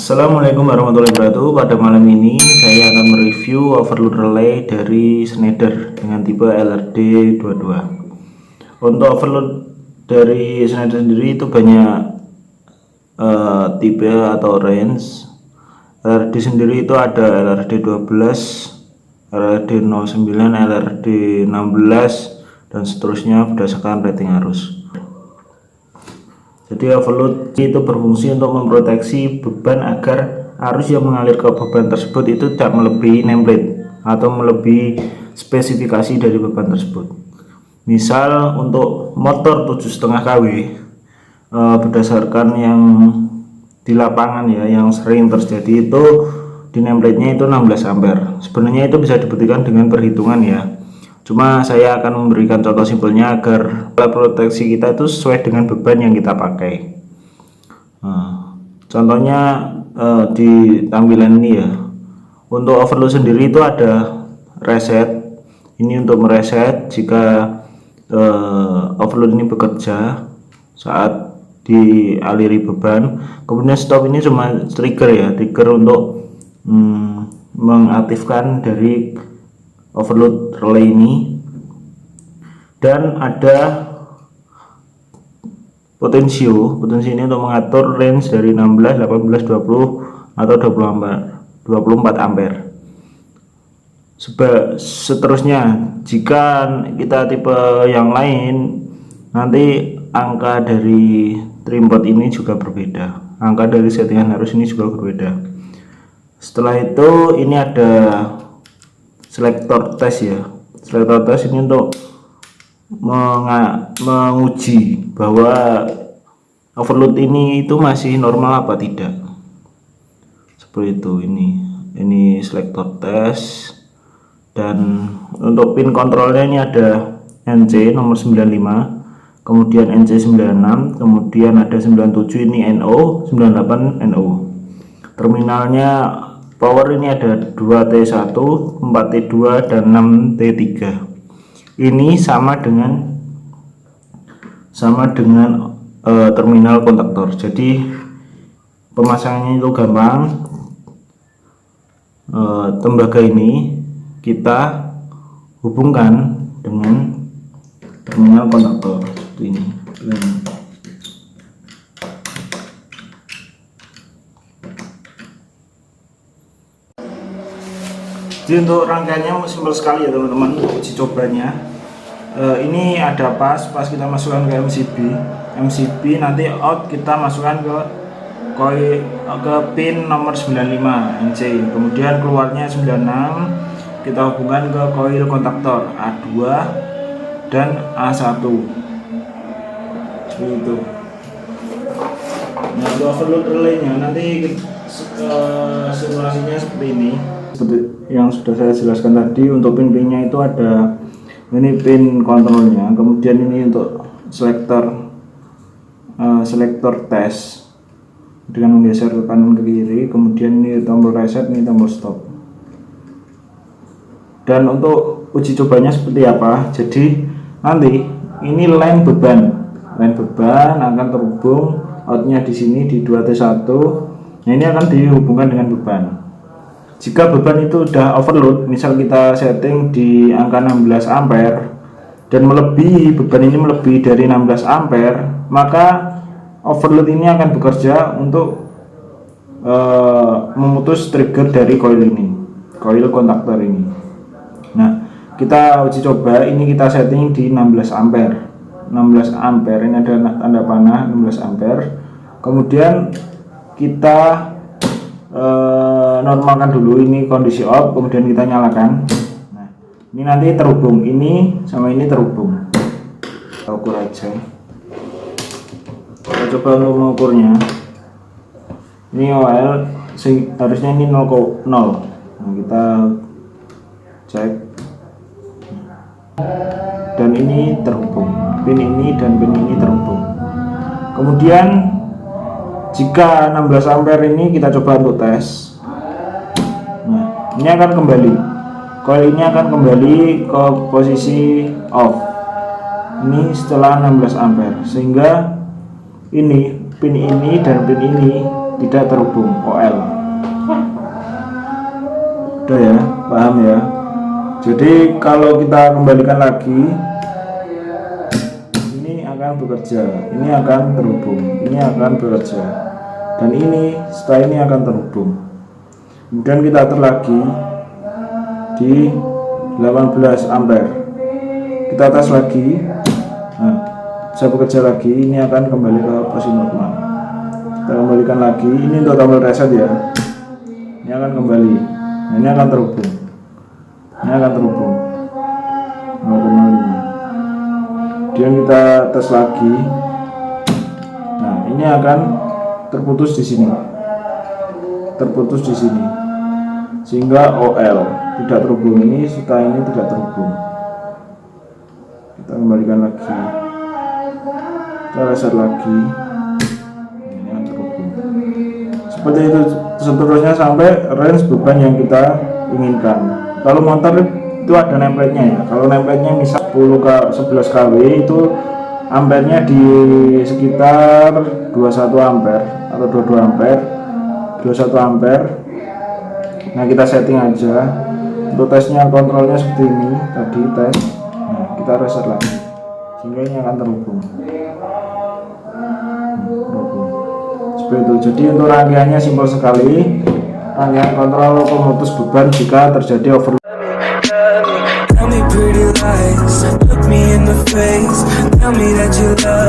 Assalamualaikum warahmatullahi wabarakatuh. Pada malam ini saya akan mereview overload relay dari Schneider dengan tipe LRD22. Untuk overload dari Schneider sendiri itu banyak tipe atau range. LRD sendiri itu ada LRD12, LRD09, LRD16 dan seterusnya berdasarkan rating arus. Jadi overload itu berfungsi untuk memproteksi beban agar arus yang mengalir ke beban tersebut itu tidak melebihi nameplate atau melebihi spesifikasi dari beban tersebut. Misal untuk motor 7,5 kW berdasarkan yang di lapangan ya, yang sering terjadi itu di nameplate-nya itu 16 ampere. Sebenarnya itu bisa dibuktikan dengan perhitungan ya. Cuma saya akan memberikan contoh simpelnya agar proteksi kita itu sesuai dengan beban yang kita pakai. Contohnya di tampilan ini ya. Untuk overload sendiri itu ada reset. Ini untuk mereset jika overload ini bekerja saat dialiri beban. Kemudian stop ini cuma trigger ya, trigger untuk mengaktifkan dari overload relay ini. Dan ada potensi ini untuk mengatur range dari 16, 18, 20 atau 24 ampere. Seterusnya jika kita tipe yang lain, nanti angka dari trimpot ini juga berbeda, angka dari settingan arus ini juga berbeda. Setelah itu ini ada selektor tes ya. Selektor tes ini untuk menguji bahwa overload ini itu masih normal apa tidak. Seperti itu. Ini selektor tes. Dan untuk pin kontrolnya ini ada NC nomor 95, kemudian NC 96, kemudian ada 97 ini NO, 98 NO. Terminalnya power ini ada 2T1, 4T2 dan 6T3. Ini sama dengan terminal kontaktor. Jadi pemasangannya itu gampang. Tembaga ini kita hubungkan dengan terminal kontaktor seperti ini. Jadi untuk rangkaiannya simpel sekali ya teman-teman, uji cobanya. Ini ada pas kita masukkan ke MCB, nanti out kita masukkan ke pin nomor 95 NC, kemudian keluarnya 96 kita hubungkan ke koil kontaktor A2 dan A1 seperti itu. Nah, untuk overload relaynya nanti simulasinya seperti ini, seperti yang sudah saya jelaskan tadi. Untuk pin-pinnya itu ada, ini pin kontrolnya, kemudian ini untuk selektor tes dengan menggeser ke kanan ke kiri, kemudian ini tombol reset, ini tombol stop. Dan untuk uji cobanya seperti apa? Jadi nanti ini line beban akan terhubung, outnya di sini di 2T1. Nah, ini akan dihubungkan dengan beban. Jika beban itu udah overload, misal kita setting di angka 16 ampere dan beban ini melebihi dari 16 ampere, maka overload ini akan bekerja untuk memutus trigger dari koil kontaktor ini. Nah, kita uji coba, ini kita setting di 16 ampere. Ini ada tanda panah 16 ampere. Kemudian kita normalkan dulu, ini kondisi off, kemudian kita nyalakan. Nah, ini nanti terhubung, ini sama ini terhubung. Kita ukur aja. Kita coba untuk mengukurnya. Ini OL harusnya ini 0,0. Nah, kita cek. Dan ini terhubung. Pin ini dan pin ini terhubung. Kemudian jika 16 ampere ini kita coba untuk tes. Nah, ini akan kembali. Coil ini akan kembali ke posisi off. Ini setelah 16 ampere, sehingga ini pin ini dan pin ini tidak terhubung, OL. Udah ya, paham ya. Jadi kalau kita kembalikan lagi, ini akan bekerja, ini akan terhubung, ini akan bekerja, dan ini setelah ini akan terhubung. Kemudian kita atur lagi di 18 ampere, kita tes lagi. Nah, saya bekerja lagi, ini akan kembali ke posisi normal. Kita kembalikan lagi, ini untuk tombol reset ya, ini akan kembali. Nah, ini akan terhubung, ini akan terhubung 0,5. Kemudian kita tes lagi. Nah, ini akan terputus di sini, terputus di sini, sehingga OL tidak terhubung. Ini setelah ini tidak terhubung. Kita kembalikan lagi, kita reset lagi, ini akan terhubung. Seperti itu seterusnya sampai range beban yang kita inginkan. Kalau motor itu ada template-nya ya. Kalau template-nya misal 11 kW itu ampernya di sekitar 21 ampere atau 22 ampere, 21 ampere. Nah, kita setting aja. Untuk tesnya, kontrolnya seperti ini tadi tes. Nah, kita reset lagi sehingga ini akan terhubung. Seperti itu. Jadi untuk rangkaiannya simpel sekali. Rangkaian kontrol pemutus beban jika terjadi overload. Tell me pretty lies, look me in the face, tell me that you love